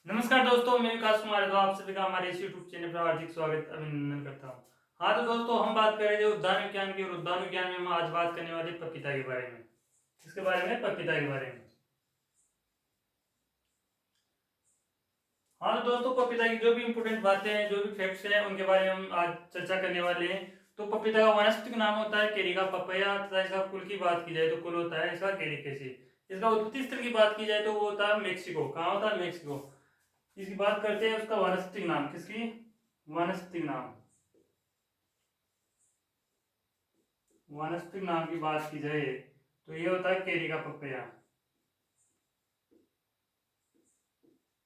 नमस्कार दोस्तों, मैं विकास कुमार यादव आप सभी का हमारे इस यूट्यूब चैनल पर हार्दिक स्वागत अभिनंदन करता हूँ। हाँ तो दोस्तों, हम बात कर रहे थे उद्यान विज्ञान की, और उद्यान विज्ञान में हम आज बात करने वाले पपीता के बारे में। किसके बारे में? पपीता के बारे में। हाँ तो दोस्तों, पपीता की जो भी इंपोर्टेंट बातें हैं, जो भी फैक्ट्स हैं, उनके बारे में हम आज चर्चा करने वाले हैं। तो पपीता का वानस्पतिक नाम होता है कैरिका पपैया, तथा इसका कुल की बात की जाए तो कुल होता है इसका कैरिकेसी। इसका उत्पत्ति स्थल की बात की जाए तो वो होता है मेक्सिको। कहाँ होता है? मेक्सिको। इसकी बात करते हैं उसका वानस्पतिक नाम। किसकी? वानस्पतिक नाम। वानस्पतिक नाम की बात की जाए तो ये होता है कैरिका पपैया।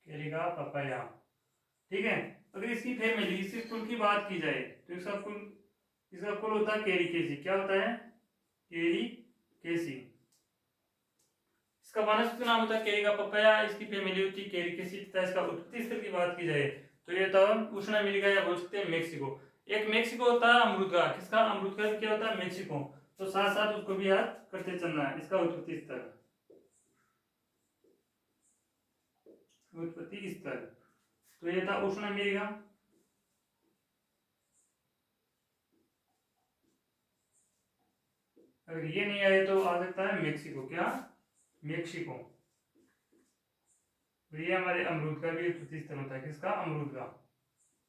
Carica papaya. ठीक है। अगर इसकी फैमिली, इसके कुल की बात की जाए तो इसका कुल होता है कैरिकेसी। क्या होता है? कैरिकेसी। इसका वानस्पतिक नाम होता है कैरिका पपैया, इसकी फैमिली होती है कैरिकेसी, तथा इसका उत्पत्ति स्थल की बात की जाए तो ये तो उष्ण अमेरिका या बोल सकते हैं मेक्सिको। एक मेक्सिको होता है अमरूद का। किसका? अमरूद का क्या होता है? मेक्सिको। तो साथ साथ उसको भी याद करते चलना है। इसका उत्पत्ति स्थल, उत्पत्ति स्थल तो ये था उष्ण अमेरिका। अगर ये नहीं आए तो आ सकता है मेक्सिको। क्या? मेक्सिको। तो ये हमारे अमरूद का भी उत्पत्ति स्थल होता है। किसका? अमरूद का।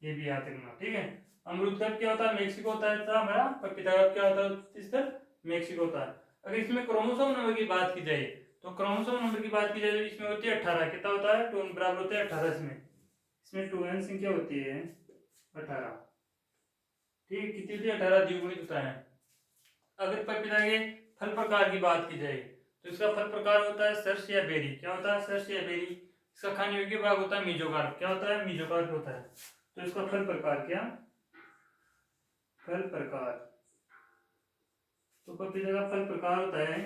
ये भी याद रखना। ठीक है। अमरूद का क्या होता है? मेक्सिको होता है। हमारा पपीता का क्या होता है? उत्पत्ति स्थल मेक्सिको होता है। अगर इसमें क्रोमोसोम नंबर की बात की जाए तो क्रोमोसोम नंबर की बात की जाए तो इसमें होती है 18। कितना होता है? 2 बराबर होते हैं 18। इसमें 2n संख्या होती है 18। ठीक है। कितनी होती है? 18 द्विगुणित होता है। अगर पपीता के फल प्रकार की बात की जाए तो इसका फल प्रकार होता है सर्ष या बेरी। क्या होता है? सर्ष या बेरी। इसका खाने योग्य भाग होता है मीजोकार्प। क्या होता है? मीजोकार्प होता है। तो इसका फल प्रकार क्या? फल प्रकार। तो पपीता का फल प्रकार होता है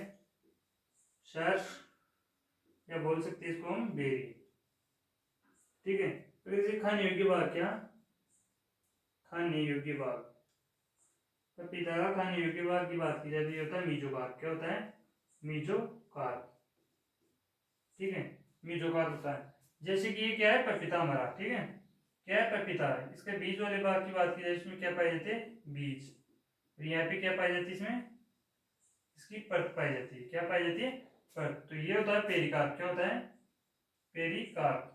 सर्ष, या बोल सकते हैं इसको हम बेरी। ठीक है। तो इसे खाने योग्य भाग क्या? खाने योग्य भाग। पपीता का खाने योग्य भाग की बात की जाए तो ये होता है मीजोकार्प। क्या होता है? मीजोकार्प। ठीक है। मीजोकार्प होता है। जैसे कि ये क्या है? पपीता हमारा। ठीक है। क्या है? पपीता है। इसके बीज वाले भाग की बात की जाए इसमें क्या पाए जाते हैं? बीज। और यहाँ पे क्या पाई जाती है? इसमें इसकी परत पाई जाती है। क्या पाई जाती है? परत। तो ये होता है पेरिकार्प। क्या होता है? पेरिकार्प।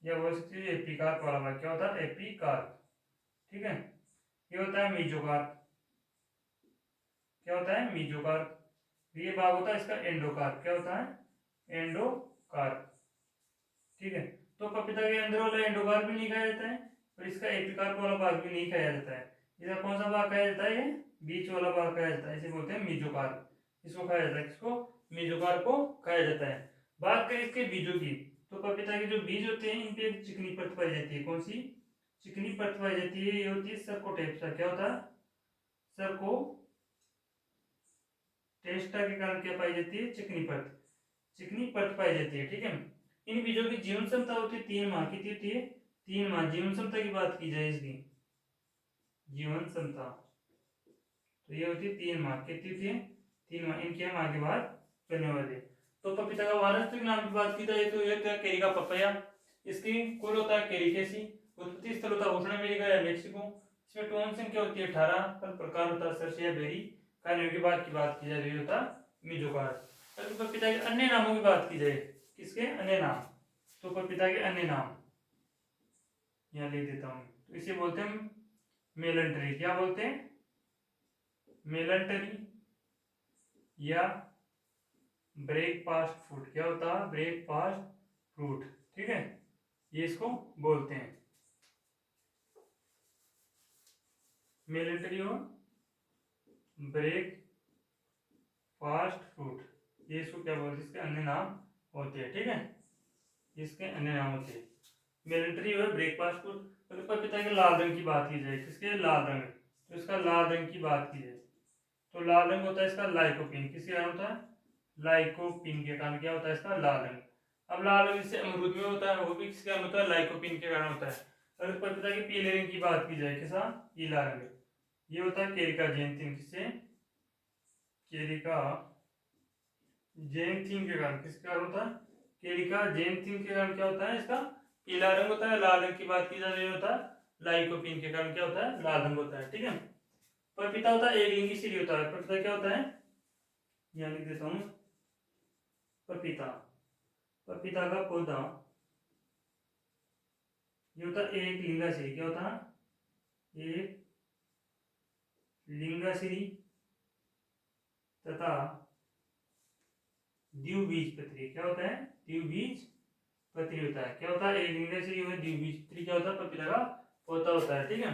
या बोल सकते हैं एपिकार्प वाला भाग। क्या होता है? एपिकार्प। ठीक है। ये होता है मीजोकार्प। क्या होता है? मीजोकार्प। ये भाग होता है इसका एंडोकार्प। क्या होता है? एंडोकार्प। ठीक है। तो पपीता के अंदर वाला एंडोकार्प भी नहीं खाया जाता है, और इसका एपिकार्प वाला भाग भी नहीं खाया जाता है। इसका कौन सा भाग खाया जाता है? ये बीच वाला भाग खाया जाता है। इसे बोलते हैं मीजोकार्प। इसको खाया जाता है। किसको? मीजोकार्प को खाया जाता है। बात करें इसके बीजों की तो पपीता के जो बीज होते हैं इन पे एक चिकनी परत पाई जाती है। कौन सी चिकनी परत पाई जाती है? ये होती है सर्कोटेप्सा। क्या होता है? सर्को टेस्टा के कारण क्या पाई जाती है? चिकनी परत। चिकनी परत पाई जाती है। ठीक है। इन बीजों की जीवन क्षमता होती है 3 माह। कितनी होती है? 3 माह। जीवन क्षमता की बात की जाए इसकी जीवन क्षमता तो ये होती है 3 माह। कितनी होती है? 3 माह। इनके हम आगे बात करने वाले। तो पपीता का वानस्पतिक नाम की बात की जाए तो ये क्या? Carica papaya. इसकी कुल होता है कैरिकेसी। उत्पत्ति स्थल होता है उष्ण अमेरिका या मेक्सिको। इसमें टोन संख्या होती है 18। फल प्रकार होता है सर्सिया बेरी। खाने के बाद की बात की जाए तो ये होता है मीजोकार। अगर पपीता के अन्य नामों की बात की जाए, किसके अन्य नाम? तो पपीता के अन्य नाम यहाँ लिख देता हूँ। तो इसे बोलते हैं मेलन ट्री। क्या बोलते हैं? मेलन ट्री या ब्रेकफास्ट फ्रूट। क्या होता है? Breakfast fruit. ठीक है। ये इसको बोलते हैं मेलन ट्री और ब्रेकफास्ट फ्रूट। ये इसको क्या बोलते हैं? इसके अन्य नाम होते हैं। ठीक है। इसके अन्य नाम होते हैं मेलन ट्री और ब्रेकफास्ट फ्रूट। अगर पपीता के लाल रंग की बात की जाए, किसके लाल रंग? तो इसका लाल रंग की बात की जाए तो लाल रंग होता है इसका लाइकोपिन। किसके कारण होता है? लाइकोपिन के कारण क्या होता है? इसका लाल रंग। अब लाल रंग जैसे अमरूद में होता है, वो भी किसके कारण होता है? लाइकोपिन के कारण होता है। अगर पपीता के पीले रंग की बात की जाए, कैसा? पीला रंग। ये होता है केरिका जेंथिन। किससे? केरिका जेंथिन के कारण। किसके कारण होता है? केरी का जेनथिन के कारण क्या होता है, इसका पीला रंग होता है। लाल रंग की बात की जाए होता है लाइकोपीन के कारण क्या होता है, लाल रंग होता है। ठीक है। पपीता होता है एक लिंगी सीरी होता है। पपीता क्या होता है, यहाँ लिख देता हूं, पपीता, पपीता का पौधा ये होता है एक लिंगाश्री। क्या होता है, एक लिंगाश्री तथा द्विबीजपत्री। क्या होता है, द्विबीजपत्री होता है। क्या होता है, एक लिंगाश्री में द्विबीजपत्री क्या होता है, पपीता का पौधा होता है। ठीक है।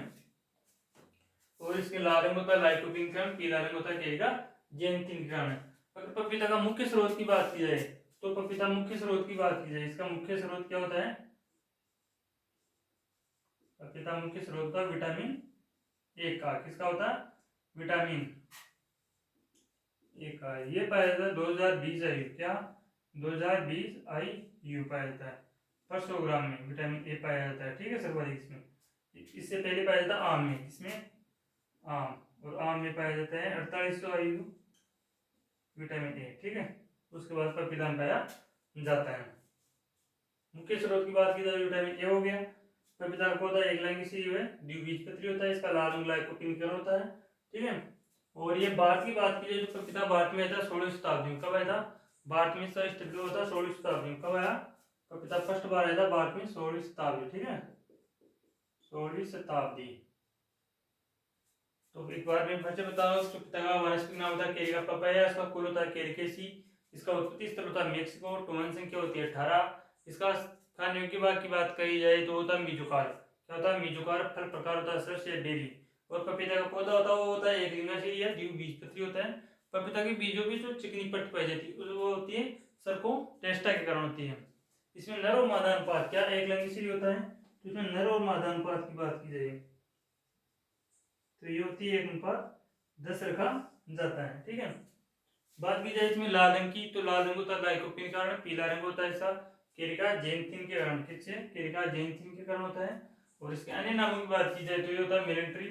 और इसके लाल रंग होता है लाइकोपीन कारण, पीला रंग होता है केरी का जेनथिन कारण। अगर पपीता का मुख्य स्रोत की बात की जाए तो पपीता मुख्य स्रोत की बात की जाए, इसका मुख्य स्रोत क्या होता है, पपीता मुख्य स्रोत का विटामिन ए का, किसका होता है, विटामिन ए का। ये पाया जाता है 2020 आयु, क्या 2020 IU पाया जाता है पर 100 ग्राम में विटामिन ए पाया जाता है। ठीक है, सर्वाधिक इसमें। इससे पहले पाया जाता है आम में, इसमें आम, और आम में पाया जाता है 4800 IU विटामिन ए। ठीक है। उसके बाद पपीता में पाया जाता है। मुख्य स्रोत की बात की जाए विटामिन ए हो गया। पपीता का पौधा एक लाइन की है, द्विबीजपत्री होता है। इसका लाल रंग लाइकोपीन होता है। ठीक है। और ये भारत की बात की जाए तो पपीता भारत में आया था 16वीं शताब्दी में। कब आया था, भारत में इसका स्टेबल होता है 16वीं शताब्दी में। कब आया पपीता, फर्स्ट बार आया था भारत में 16वीं शताब्दी। ठीक है, 16वीं शताब्दी। तो एक बार मैं फिर से बता रहा हूँ, पपीता का वानस्पतिक नाम होता है केरी का पपाया। इसका कुल होता है केरिकेसी। इसका उत्पत्ति स्थल होता है मेक्सिको। टोन संख्या होती है 18। इसका खाने की बात कही जाए तो होता है मीजोकार। क्या होता है, मीजोकार। फल प्रकार होता है सर्ष या डेली। और पपीता का पौधा होता है वो होता है एक लिंगाश्री या द्विबीजपत्री होता है। पपीता के बीजों में जो चिकनी पट्टी पाई जाती है वो होती है सरको टेस्टा के कारण होती है। इसमें नर और मादा अनुपात, क्या एक लिंगाश्री होता है तो इसमें नर और मादा अनुपात की बात की जाए तो ये होती है 1:10 रखा जाता है। ठीक है। बात की जाए इसमें लाल रंग की, तो लाल रंग होता है लाइकोपीन के कारण। पीला रंग होता है इसका केरिका जेनथिन के कारण, किससे, केरिका जेनथिन के कारण होता है। और इसके अन्य नामों की बात की जाए तो ये होता है मिलिट्री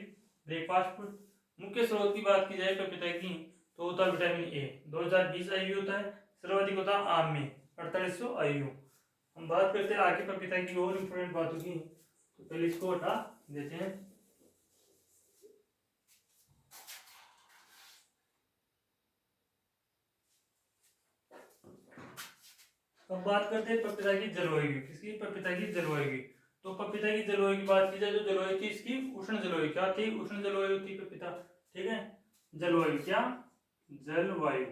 ब्रेकफास्ट फूड। मुख्य स्रोत की बात की जाए पपीता की तो होता है विटामिन ए। 2020 IU होता है। सर्वाधिक होता है आम में 4800 IU। हम बात करते हैं आगे पपीता की और इंपॉर्टेंट बातों की, तो पहले इसको हटा देते हैं। अब बात करते हैं पपीता की जलवायु की, किसकी, पपीता की जलवायु की। तो पपीता की जलवायु की बात की जाए तो जलवायु थी इसकी उष्ण जलवायु। क्या थी, उष्ण जलवायु थी पपीता। ठीक है, जलवायु, क्या जलवायु।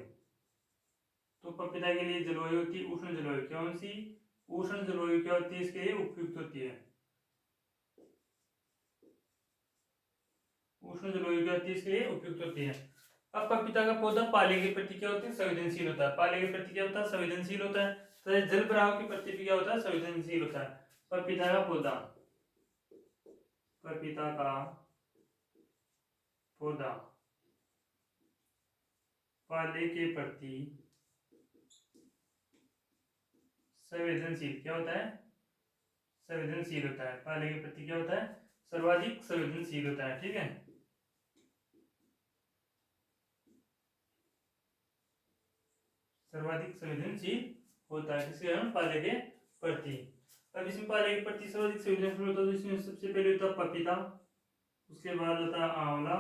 तो पपीता के लिए जलवायु होती है उष्ण जलवायु। कौन सी, उष्ण जलवायु क्या होती है इसके लिए उपयुक्त होती है। उष्ण जलवायु क्या होती है इसके लिए उपयुक्त होती है। अब पपीता का पौधा पाले के प्रति क्या होता है, संवेदनशील होता है। पाले के प्रति क्या होता है, संवेदनशील होता है। तो जल भराव के प्रति भी क्या होता है, संवेदनशील होता है। पपीता का पौधा, पपीता का पौधा पाले के प्रति संवेदनशील क्या होता है, संवेदनशील होता है। पाले के प्रति क्या होता है, सर्वाधिक संवेदनशील होता है। ठीक है, सर्वाधिक संवेदनशील होता है किसके कारण, पाले के प्रति। अब इसमें पाले के प्रति सर्वाधिक संवेदनशील होता है तो इसमें सबसे पहले होता है पपीता, उसके बाद आता है आंवला,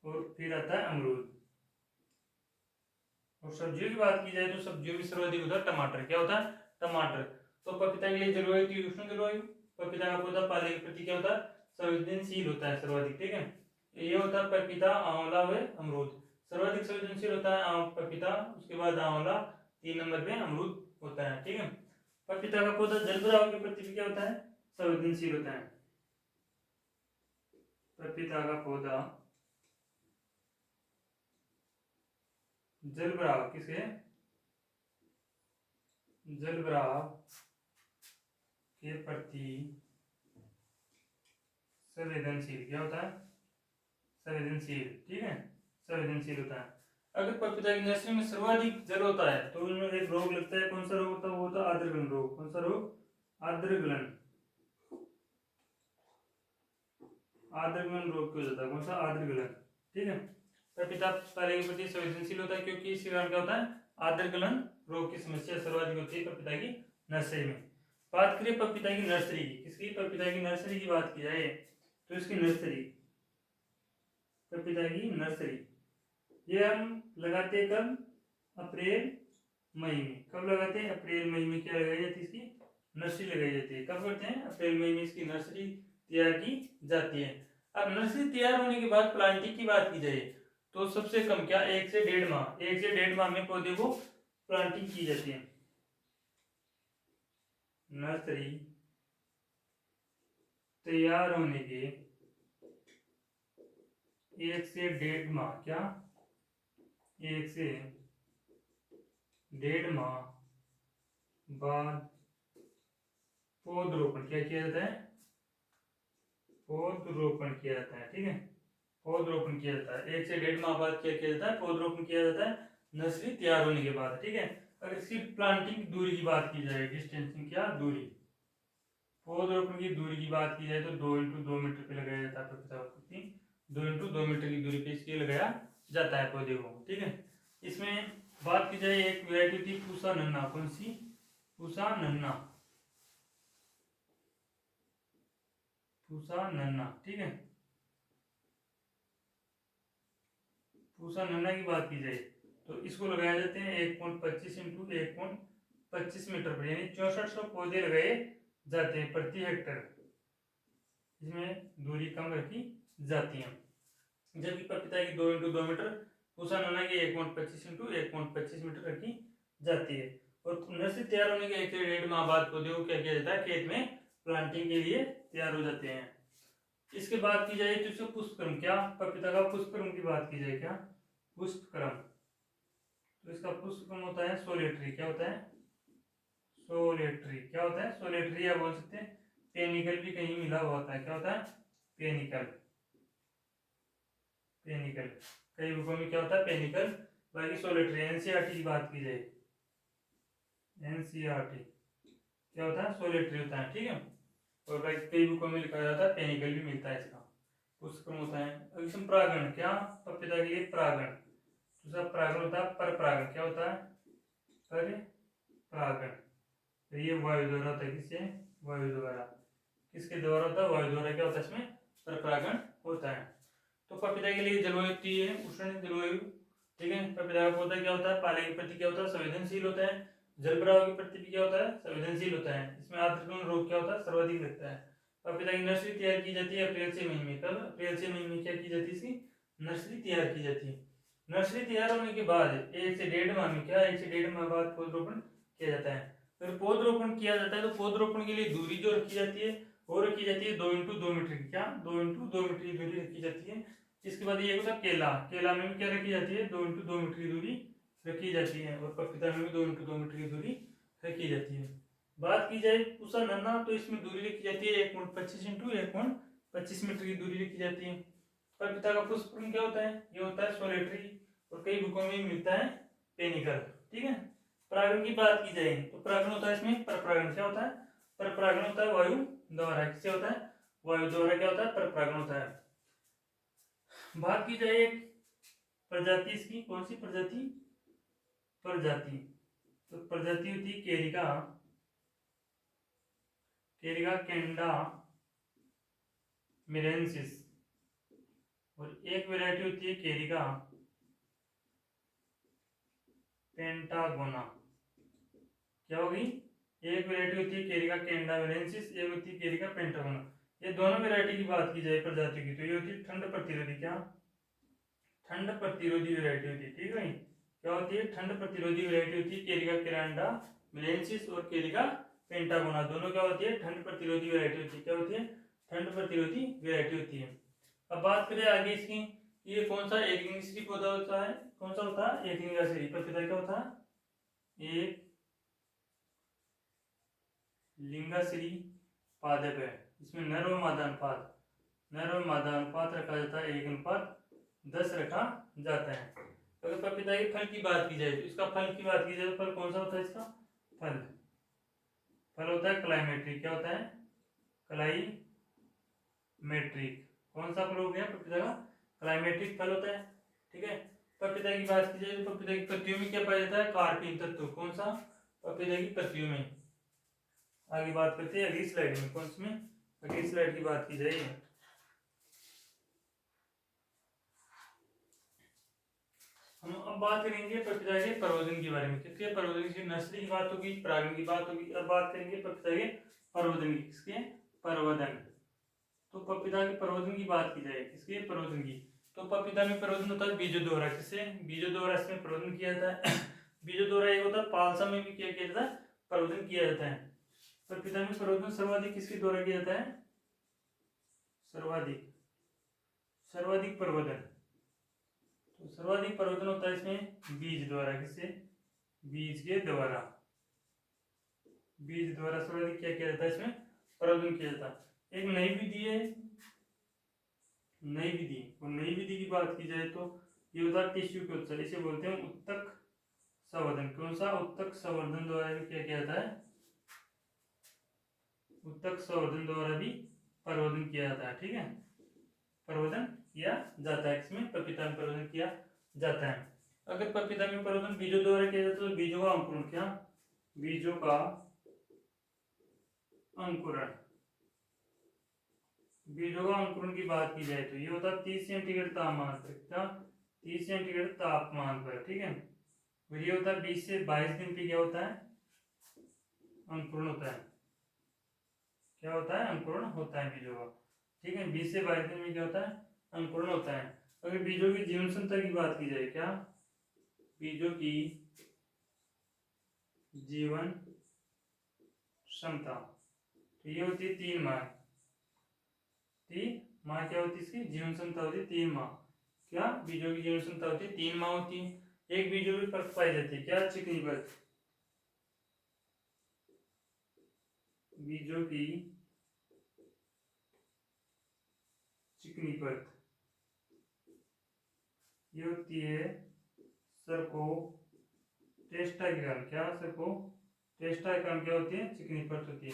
और फिर आता है अमरूद। और सब्जियों की बात की जाए तो सब्जियों में सर्वाधिक होता है टमाटर। क्या होता है, टमाटर। तो पपीता के लिए जलवायु थी उष्ण जलवायु। पपीता का पौधा पाले के प्रति क्या होता है, संवेदनशील होता है सर्वाधिक। ठीक है, ये होता है पपीता, आंवला व अमरूद। सर्वाधिक संवेदनशील होता है पपीता, उसके बाद आंवला, 3 नंबर पे अमरूद होता है। ठीक है, पपीता का पौधा जल भराव के प्रति क्या होता है, संवेदनशील होता है। पपीता का पौधा जल भराव, किसे, जल भराव के प्रति संवेदनशील क्या होता है, संवेदनशील। ठीक है, संवेदनशील होता है। अगर पपीता की नर्सरी में सर्वाधिक जल होता है तो उनमें एक रोग लगता है। कौन सा रोग होता है, वो होता है आर्द्रगलन रोग। कौन सा रोग, आर्द्रगलन, आर्द्रगलन रोग क्यों होता है, कौन सा, आर्द्रगलन। ठीक है, पपीता पाले के प्रति संवेदनशील होता है क्योंकि इसके कारण क्या होता है, आर्द्र गलन रोग की समस्या सर्वाधिक होती है पपीता की नर्सरी में। बात करिए पपीता की नर्सरी की, किसकी, पपीता की नर्सरी की बात की जाए तो इसकी नर्सरी, पपीता की नर्सरी ये हम लगाते हैं कब, अप्रैल मई में। कब लगाते हैं, अप्रैल मई में क्या लगाई जाती है, इसकी नर्सरी लगाई जाती है। कब करते हैं, अप्रैल मई में इसकी नर्सरी तैयार की जाती है। अब नर्सरी तैयार होने के बाद प्लांटिंग की बात की जाए तो सबसे कम क्या 1 से 1.5 माह, 1 से 1.5 माह में पौधे को प्लांटिंग की जाती है। नर्सरी तैयार होने के 1 से 1.5 माह, क्या 1 से 1.5 माह बाद पौधरोपण क्या किया जाता है, पौधरोपण किया जाता है। ठीक है, पौधरोपण किया जाता है 1 से 1.5 माह बाद क्या किया जाता है, पौधरोपण किया जाता है नर्सरी तैयार होने के बाद। ठीक है, अगर इसकी प्लांटिंग दूरी की बात की जाए, डिस्टेंसिंग क्या दूरी, पौधरोपण की दूरी की बात की जाए तो 2 x 2 मीटर पे लगाया जाता है पपीता को, 2 x 2 मीटर की दूरी पे इसके लगाया जाता है पौधे को। ठीक है, इसमें बात की जाए एक वैरायटी थी पूसा नन्ना, कौन सी, पूसा नन्ना, पूसा नन्ना। ठीक है, पूसा नन्ना की बात की जाए तो इसको लगाए जाते हैं 1.25 इंटू 1.25 मीटर पर, यानी 6400 पौधे लगाए जाते हैं प्रति हेक्टर। इसमें दूरी कम रखी जाती है, जबकि पपीता की 2 x 2 मीटर, पूसा नन्ना की 1.25 इंटू 1.25 मीटर रखी जाती है। और नर्सरी तैयार होने के 1 से 1.5 माह बाद पौधे को क्या किया जाता है, खेत में प्लांटिंग के लिए तैयार हो जाते हैं। इसके बाद की जाए तो इसका पुष्पक्रम, क्या पपीता का पुष्पक्रम की बात की जाए, क्या पुष्पक्रम, तो इसका पुष्पक्रम होता है सोलेटरी, क्या होता है, सोलेटरी, क्या होता है सोलेटरी, या बोल सकते हैं पेनिकल भी कहीं मिला हुआ होता है, क्या होता है पेनिकल, पेनिकल कई बुकों में क्या होता है पेनिकल, बाकी सोलेटरी। एनसीईआरटी की बात की जाए, एनसीईआरटी क्या होता है सोलेटरी होता है। ठीक है, और बाकी कई बुकों में लिखा जाता है पेनिकल भी मिलता है इसका, पुष्पक्रम होता है। अब इसमें परागण, क्या पपीता के लिए परागण, दूसरा परागण होता है पर परागण, क्या होता है पर परागण, तो ये वायु द्वारा होता है, किससे, वायु द्वारा, किसके द्वारा होता है, वायु द्वारा क्या होता है इसमें पर परागण होता है। तो पपीता के लिए जलवायु होती है उष्ण जलवायु। ठीक है, पपीता का पौधा क्या होता है, पाले के प्रति क्या होता है संवेदनशील होता है, जल भराव के प्रति भी क्या होता है संवेदनशील होता है। इसमें आर्द्रगण रोग क्या होता है सर्वाधिक लगता है। पपीता की नर्सरी तैयार की जाती है अप्रैल से मई में। कब, अप्रैल से मई में क्या की जाती है, इसकी नर्सरी तैयार की जाती है। नर्सरी तैयार होने के बाद 1 से 1.5 माह में, क्या 1 से 1.5 माह बाद पौधरोपण किया जाता है। फिर पौधरोपण किया जाता है तो पौधरोपण के लिए दूरी जो रखी जाती है वो रखी जाती है 2 x 2 मीटर की, क्या 2 x 2 मीटर की दूरी रखी जाती है। इसके बाद ये होता है केला, केला में भी क्या रखी जाती है 2 x 2 मीटर की दूरी रखी जाती है, और पपीता में भी 2 x 2 मीटर की दूरी रखी जाती है। बात की जाए पूसा नन्ना तो इसमें दूरी रखी जाती है 1.25 इंटू 1.25 मीटर की दूरी रखी जाती है। पपीता का पुष्पक्रम क्या होता है, ये होता है सोलेटरी, और कई बुकों में मिलता है पेनिकल। ठीक है, परागण की बात की जाए तो परागण होता है इसमें पर परागण, क्या होता है पर परागण होता है वायु द्वारा, किससे होता है वायु द्वारा, क्या होता है पर परागण होता है। बात की जाए एक प्रजाति इसकी, कौन सी प्रजाति, प्रजाति, तो प्रजाति होती है केरिका, केरिका कैंडा मिलेंसिस, और एक वैरायटी होती है केरिका पेंटागोना। क्या होगी, एक वैरायटी होती है केरिका कैंडा मिलेंसिस, एक होती है केरिका पेंटागोना। ये दोनों वैरायटी की बात की जाए प्रजाति की तो ये होती है ठंड प्रतिरोधी, क्या ठंड प्रतिरोधी वैरायटी होती है। ठीक है भाई, क्या होती है ठंड प्रतिरोधी वैरायटी होती है केरिका कैंडा मिलेंसिस और केरिका पेंटागोना, दोनों क्या होती है ठंड प्रतिरोधी वैरायटी होती है, क्या होती है ठंड प्रतिरोधी वैरायटी होती है। अब बात करें आगे इसकी, ये कौन सा एक लिंगाश्री पौधा होता है, कौन सा होता है एक लिंगाश्री पपीता, क्या होता है एक लिंगाश्री पादप है। इसमें नर व मादा अनुपात, नर व मादा अनुपात रखा जाता है 1:10 रखा जाता है। अगर पपीता के फल की बात की जाए तो इसका फल की बात की जाए तो फल कौन सा होता है, इसका फल, फल होता है क्लाइमेट्रिक, क्या होता है क्लाइमेट्रिक, कौन सा फल हो गया पपीता का क्लाइमेट्रिक फल होता है। ठीक है, पपीता की बात की जाए तो पपीता की पत्तियों में क्या पाया जाता है, कार्पिन तत्व। कौन सा, पपीता की पत्तियों में। आगे बात करते हैं अगली स्लाइड में, कौन सी में, अगली स्लाइड की बात की जाए। हम अब बात करेंगे पपीता के प्रवर्धन के बारे में। किसके प्रवर्धन की, नर्सरी की बात होगी, परागण की बात होगी। अब बात करेंगे पपीता के प्रवर्धन की। किसके प्रवर्धन, तो पपीता के प्रवर्धन की बात की जाए, किसके प्रवर्धन की, तो पपीता में प्रवर्धन होता है बीजों द्वारा। किससे, बीजों द्वारा इसमें प्रवर्धन किया जाता है। बीजों द्वारा एक होता है पालसा में भी क्या किया जाता है, प्रवर्धन किया जाता है। पपीता में प्रवर्धन सर्वाधिक किसके द्वारा किया जाता है, सर्वाधिक, सर्वाधिक प्रवर्धन, तो सर्वाधिक प्रवर्धन होता है इसमें बीज द्वारा। किससे, बीज के द्वारा, बीज द्वारा सर्वाधिक क्या किया जाता है, इसमें प्रवर्धन किया जाता है। एक नई विधि है, नई विधि, और नई विधि की बात की जाए तो ये होता है टिश्यू कल्चर। इसे बोलते हैं उत्तक संवर्धन। कौन सा, उत्तक संवर्धन द्वारा भी क्या किया जाता है, उत्तक संवर्धन द्वारा भी प्रवर्धन किया जाता है। ठीक है, प्रवर्धन किया जाता है, इसमें पपीता में प्रवर्धन किया जाता है। अगर पपीता में प्रवर्धन बीजों द्वारा किया जाता है तो बीजों का अंकुरण, क्या, बीजों का अंकुरण, बीजों का अंकुरण की बात की जाए तो ये होता है 30 सेंटीग्रेड तापमान पर। क्या, 30 सेंटीग्रेड तापमान पर। ठीक है, फिर ये होता है 20 से 22 दिन पे क्या होता है, अंकुरण होता है। क्या होता है, अंकुरण होता है बीजों का। ठीक है, 20 से 22 दिन में क्या होता है, अंकुरण होता है। अगर बीजों की जीवन क्षमता की बात की जाए, क्या, बीजों की जीवन क्षमता, तो ये होती है 3 माह। 3 माह क्या होती है इसकी जीवन क्षमता होती है, 3 माह। क्या, बीजों की जीवन क्षमता होती है 3 माह होती है। एक बीजों की परत पाई जाती है, क्या, चिकनी परत, बीजों की चिकनी परत, ये होती है सरको टेस्टा के कारण। क्या, सरको टेस्टा के कारण क्या होती है, चिकनी परत होती है।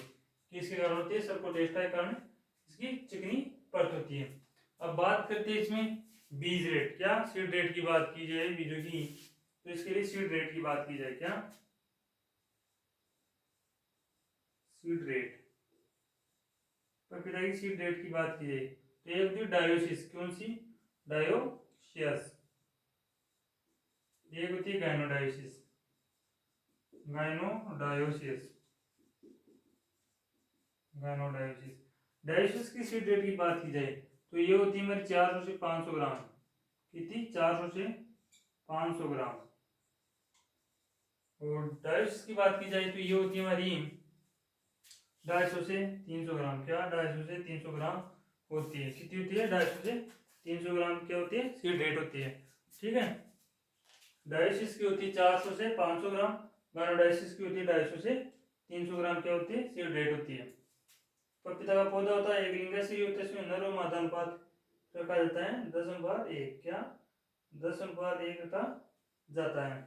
किसके कारण होती है, सरको टेस्टा के कारण इसकी चिकनी परत होती है। अब बात करते हैं इसमें बीज रेट, क्या, सीड रेट की बात की जाए बीजों की, तो इसके लिए सीड रेट की बात की जाए। क्या, सीड रेट, पपीता की सीड रेट की बात की जाए तो ये होती है डायोसिस। कौन सी, डायोसियस। एक होती है गाइनोडायोसिस, गाइनोडायोसिस, गाइनोडायोसिस। डायोसिस की सीड रेट की बात की जाए तो ये होती है हमारी 400 से 500 ग्राम। कितनी, 400 से 500 ग्राम। और डायोसिस की बात की जाए तो ये होती है हमारी 250 से 300 ग्राम। क्या, 250 से 300 ग्राम होती है। कितनी होती है, 250 से 300 ग्राम क्या होती है, सीड रेट होती है। ठीक है, डायोसिस की होती है 400 से 500 ग्राम, गाइनोडायोसिस की होती है 250 से 300 ग्राम क्या होती है, सीड रेट होती है। पपीता का पौधा होता है एक लिंगाश्री होता है, इसमें नर और मादा अनुपात रखा जाता है 10:1। क्या, 10:1 रखा जाता है।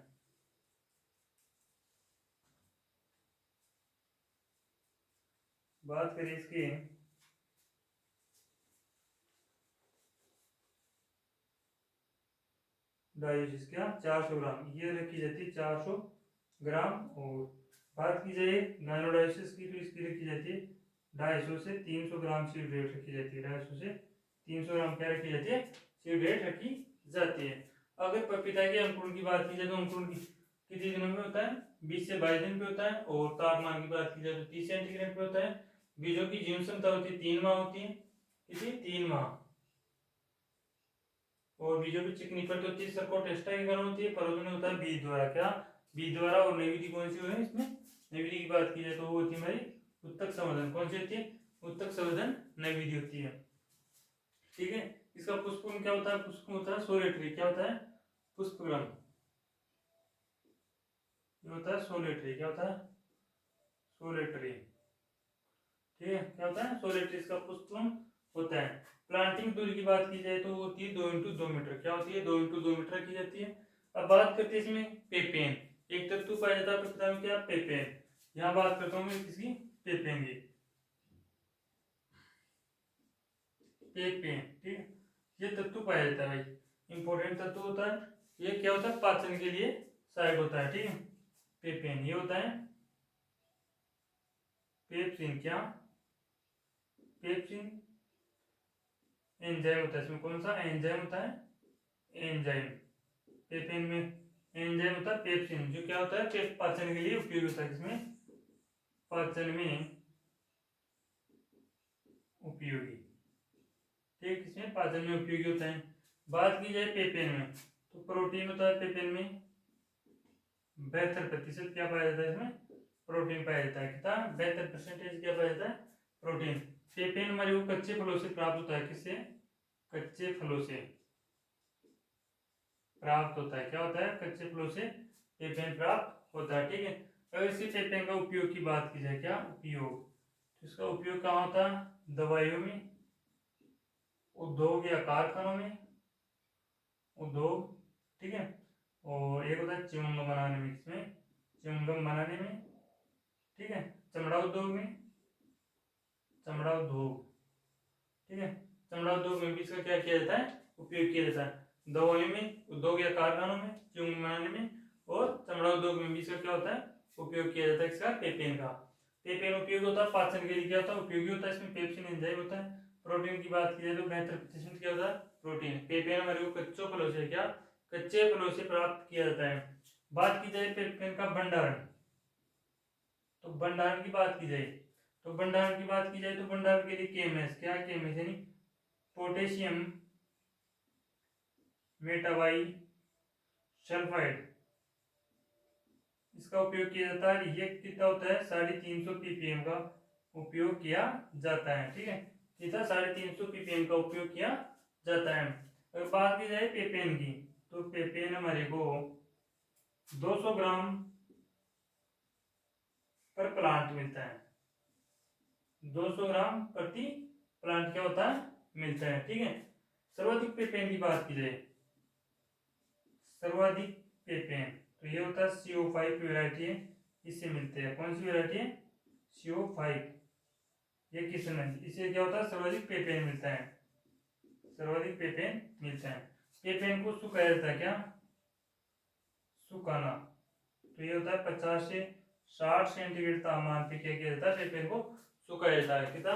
बात करें इसकी डायोसिस, क्या, 400 ग्राम ये रखी जाती है, 400 ग्राम। और बात की जाए गाइनोडायोसिस की तो इसकी रखी जाती है 250 से 300 ग्राम सीड रेट रखी जाती है। 250 से 300 ग्राम क्या रखी जाती है, सीड रेट रखी जाती है। अगर पपीता के अंकुरण की बात की जाए तो अंकुरण कितने दिनों में होता है, 20 से 22 दिन पे होता है। और तापमान की बात की जाए तो 30 सेंटीग्रेड पे होता है। बीजों की जीवन क्षमता होती है 3 माह होती है। कितनी, 3 माह। और बीजों की चिकनी परत होती है, सरकोट टेस्टा के कारण होती है। प्रवर्धन होता है बीज द्वारा। क्या, बीज द्वारा। और नई विधि कौन सी है इसमें, नई विधि की बात की जाए तो वो होती है हमारी उत्तक संवर्धन। कौन सी होती है, उत्तक संवर्धन नई विधि होती है। ठीक है, इसका पुष्पक्रम क्या होता है, पुष्पक्रम होता है सोलेटरी। क्या होता है, पुष्पक्रम, ये होता है सोलेटरी। क्या होता है, सोलेटरी। ठीक है, क्या होता है, सोलेटरी इसका पुष्पक्रम होता है। प्लांटिंग दूरी की बात की जाए तो वो होती है 2x2 मीटर। क्या होती है, 2x2 मीटर की जाती है। अब बात करते हैं इसमें पेपेन, एक तत्व पाया जाता है पपीता में, क्या, पेपेन। यहाँ बात करता हूँ मैं किसकी, पेपेन की, पेपेन। ठीक है, ये तत्व पाया जाता है भाई, इंपॉर्टेंट तत्व होता है ये क्या होता है, पाचन के लिए सहायक होता है, ठीक है। पेपेन ये होता है पेप्सिन, क्या पेप्सिन एंजाइम होता है, इसमें कौन सा एंजाइम होता है, एंजाइम। पेपेन में एंजाइम होता है पेप्सिन, जो क्या होता है पाचन के लिए उपयोगी होता है, किसमें पाचन में उपयोगी, ठीक, किसमें पाचन में उपयोगी होता है। बात की जाए पेपेन में, तो प्रोटीन होता है पेपेन में 72% क्या पाया जाता है, इसमें प्रोटीन पाया जाता है, कितना 72% क्या पाया जाता है, प्रोटीन। पेपेन हमारे को कच्चे फलों से प्राप्त होता है, किससे, कच्चे फलों से प्राप्त होता है, क्या होता है, कच्चे फलों से पेपेन प्राप्त होता है, ठीक है। अगर इसी पेपेन का उपयोग की बात की जाए, क्या उपयोग, तो इसका उपयोग कहाँ होता है, दवाइयों में, उद्योग या कारखानों में, उद्योग, ठीक है। और एक होता है च्युइंगम बनाने में, इसमें च्युइंगम बनाने में, ठीक है। चमड़ा उद्योग में, चमड़ा उद्योग, ठीक है, चमड़ा उद्योग में भी इसका क्या किया जाता है, उपयोग किया जाता है। दवाइयों में, उद्योग या कारखानों में, च्युइंगम बनाने में, और चमड़ा उद्योग में भी इसका क्या होता है, उपयोग किया जाता है, इसका पेपेन का। पेपेन उपयोगी होता है पाचन के लिए, क्या होता है, उपयोगी होता है, इसमें पेप्सिन एंजाइम होता है। प्रोटीन की बात की जाए तो 72% क्या होता है, प्रोटीन। पेपेन हमारे को कच्चों फलों से, क्या कच्चे फलों से प्राप्त किया जाता है। बात की जाए पेपेन का भंडारण, तो भंडारण की बात की जाए, तो भंडारण की बात की जाए तो भंडारण के लिए केएमएस, क्या केएमएस यानी पोटेशियम मेटाबाई सल्फाइड, इसका उपयोग किया जाता है। ये कितना होता है, 350 ppm का उपयोग किया जाता है, ठीक है। कितना 350 ppm का उपयोग किया जाता है। अगर बात की जाए पेपेन की, तो पेपेन हमारे को 200 ग्राम पर प्लांट मिलता है, 200 ग्राम प्रति प्लांट क्या होता है, मिलता है, ठीक है। सर्वाधिक पेपेन की बात की जाए, सर्वाधिक पेपेन, तो ये होता है CO5 वेराइटी है, इससे मिलते हैं। कौन सी वेराइटी है, CO5, ये किस्म, इससे क्या होता है, सर्वाधिक पेपेन मिलता है, सर्वाधिक पेपेन मिलता है। पेपेन को सुखाया जाता है, क्या सुखाना, तो ये होता है 50 से 60 सेंटीग्रेड तापमान पे क्या किया जाता है, पेपेन को सुखाया जाता है, कितना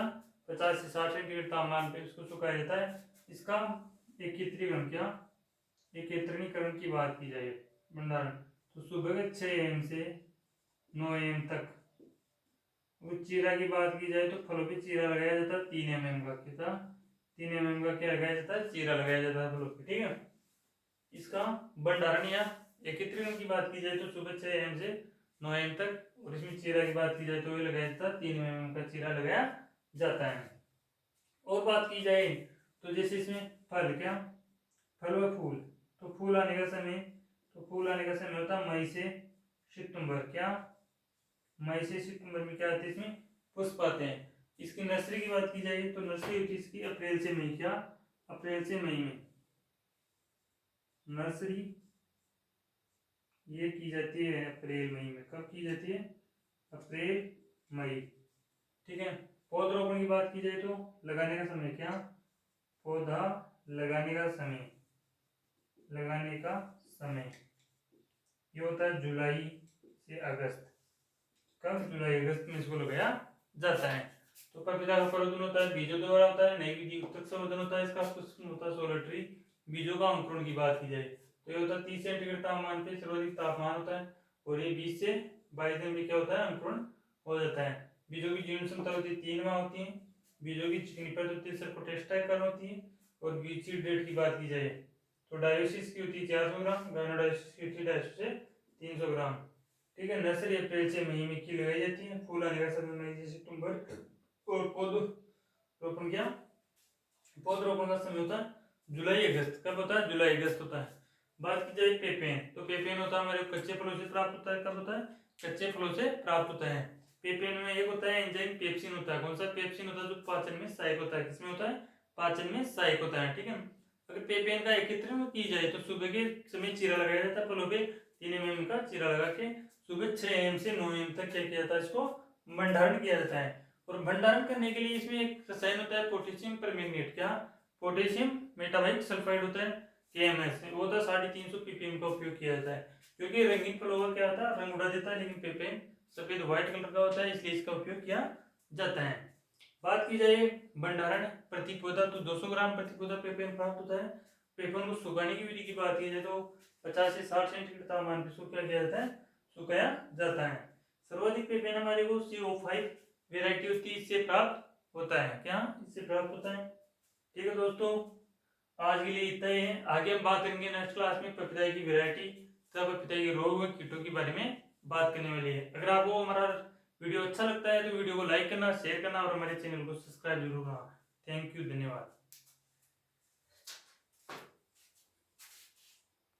50 से 60 सेंटीग्रेड तापमान पे इसको सुखाया जाता है। इसका एकत्रीकरण, क्या एकत्रीकरण की बात की जाए भंडारण, तो सुबह के 6 AM से 9 AM तक। चीरा की बात की जाए तो फलों पे चीरा लगाया जाता है 3 mm का, कितना 3 MM का क्या लगाया जाता है, चीरा लगाया जाता है फलों पे, ठीक है। इसका भंडारण या एकत्रीकरण की बात की जाए तो सुबह 6 AM से 9 AM तक, और इसमें चीरा की बात की जाए तो ये लगाया जाता है 3 MM का चीरा लगाया जाता है। और बात की जाए तो जैसे इसमें फल, क्या फल व फूल, तो फूल आने का समय, तो फूल आने का समय होता है मई से सितंबर, क्या मई से सितंबर में क्या आते हैं, इसमें पुष्प आते हैं। इसकी नर्सरी की बात की जाए तो नर्सरी होती है इसकी अप्रैल से मई, क्या अप्रैल से मई में नर्सरी ये की जाती है, अप्रैल मई में। कब की जाती है, अप्रैल मई, ठीक है। पौधरोपण की बात की जाए तो लगाने का समय, क्या पौधा लगाने का समय, लगाने का समय ये होता है जुलाई से अगस्त। कब, जुलाई अगस्त में इसको लगाया जाता है। तो प्रपिता का प्रवर्धन होता है, बीजों द्वारा होता है, नई विधि उत्तक संवर्धन होता है, इसका पुष्प होता है 16 ट्री। बीजों का अंकुरण की बात की जाए तो ये होता है 30 सेंटीग्रेड तापमान पे सर्वाधिक तापमान होता है, और ये 20 से 22 दिन में क्या होता है, अंकुरण हो जाता है। बीजों की जीवन क्षमता होती है 3 माह होती है। बीजों की चिकनी परत होती है सर्कोटेस्टाइकन होती है। और बीज सीड रेट की बात की जाए तो डायोसिस की होती है 400 ग्राम, गायनोडायोसिस की होती है 250 से 300 ग्राम, ठीक है। नर्सरी अप्रैल से मई में की लगाई जाती है। फूल आने का समय मई से सितंबर। और पौधरोपण, क्या पौधरोपण का समय होता है जुलाई अगस्त। कब होता है, जुलाई अगस्त होता है। बात की जाए पेपेन, तो पेपेन होता है हमारे कच्चे फलों से प्राप्त होता है। कब होता है, कच्चे फलों से प्राप्त होता है। पेपेन में एक होता है एंजाइम पेप्सिन होता है। कौन सा पेप्सिन होता है, जो पाचन में सहायक होता है। किसमें होता है, पाचन में सहायक होता है, ठीक है। अगर पेपेन का एकत्रीकरण की जाए तो सुबह के समय चीरा लगाया जाता है फलों पे, 3 mm का चीरा लगा के सुबह 6 AM से 9 AM तक क्या किया जाता है, इसको भंडारण किया जाता है। और भंडारण करने के लिए इसमें एक रसायन होता है पोटेशियम परमैंगनेट, क्या पोटेशियम मेटाबाइक सल्फाइड होता है। KMS में वो था 350 ppm का उपयोग किया जाता है, क्योंकि रंगीन फ्लावर क्या होता है, रंग उड़ा देता है, लेकिन ppm सफेद व्हाइट कलर का होता है, इसलिए इसका उपयोग किया जाता है। बात की जाए भंडारण प्रति पौधा, तो 200 ग्राम प्रति पौधा ppm प्राप्त होता है। पेपर को सुखाने की विधि की बात की जाए तो 50 से 60 सेंटीग्रेड तापमान पर सूखा किया जाता है, सुखाया जाता है। सर्वाधिक ppm हमारे को CO5 वेराइटी होती है, इससे प्राप्त होता है। क्या इससे प्राप्त होता है? ठीक है दोस्तों, आज के लिए इतना ही है। आगे हम बात करेंगे नेक्स्ट क्लास में पपीता की वैरायटी तथा पपीता के रोग व कीटों के बारे में बात करने वाली है। अगर आपको हमारा वीडियो अच्छा लगता है तो वीडियो को लाइक करना, शेयर करना और हमारे चैनल को सब्सक्राइब जरूर करना। थैंक यू, धन्यवाद।